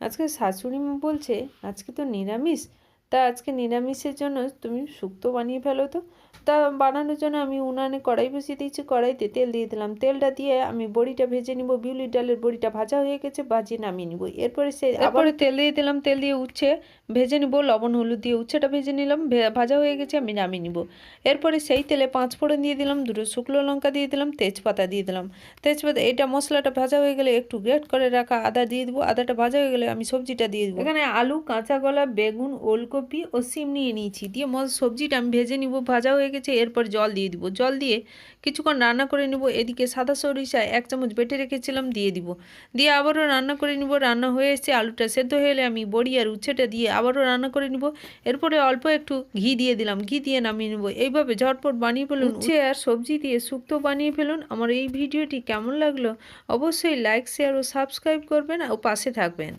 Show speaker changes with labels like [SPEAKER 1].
[SPEAKER 1] আজকে শাশুড়ি মা বলছে আজকে তো নিরামিষ, তা আজকে নিরামিষের জন্য তুমি শুক্তো বানিয়ে ফেলো তো। তা বানানোর জন্য আমি উনানে কড়াই বসিয়ে দিয়েছি, কড়াইতে তেল দিয়ে দিলাম, তেলটা দিয়ে আমি বড়িটা ভেজে নিব। বিউলির ডালের বড়িটা ভাজা হয়ে গেছে, ভাজিয়ে নামিয়ে নিব। এরপরে আবারও তেল দিয়ে দিলাম, তেল দিয়ে উচ্ছে ভেজে নিব, লবণ হলুদ দিয়ে উচ্ছেটা ভেজে নিলাম, ভাজা হয়ে গেছে, আমি নামিয়ে নিব। এরপরে সেই তেলে 5 ফোড়ন দিয়ে দিলাম, 2টো শুকনো লঙ্কা দিয়ে দিলাম, তেজপাতা দিয়ে দিলাম। তেজপাতা এটা মশলাটা ভাজা হয়ে গেলে একটু গ্রেট করে রাখা আদা দিয়ে দেবো। আদাটা ভাজা হয়ে গেলে আমি সবজিটা দিয়ে দেবো। এখানে আলু, কাঁচা কলা, বেগুন, ওলকপি ও সিম নিয়ে নিয়েছি। দিয়ে সবজিটা আমি ভেজে নিব, ভাজা হয়ে গেছে। এরপর জল দিয়ে দিব, জল দিয়ে কিছুক্ষণ রান্না করে নিব। এদিকে সাদা সরিষা 1 চামচ বেটে রেখেছিলাম দিয়ে দিব, দিয়ে আবারও রান্না করে নিব। রান্না হয়ে এসে আলুটা সেদ্ধ হয়ে এলে আমি বড়ি আর উচ্ছেটা দিয়ে আবারও রান্না করে নিব। এরপরে অল্প একটু ঘি দিয়ে দিলাম, ঘি দিয়ে নামিয়ে নেব। এইভাবে ঝটপট বানিয়ে ফেলুন, উচ্ছে আর সবজি দিয়ে শুক্তো বানিয়ে ফেলুন। আমার এই ভিডিওটি কেমন লাগলো অবশ্যই লাইক, শেয়ার ও সাবস্ক্রাইব করবেন ও পাশে থাকবেন।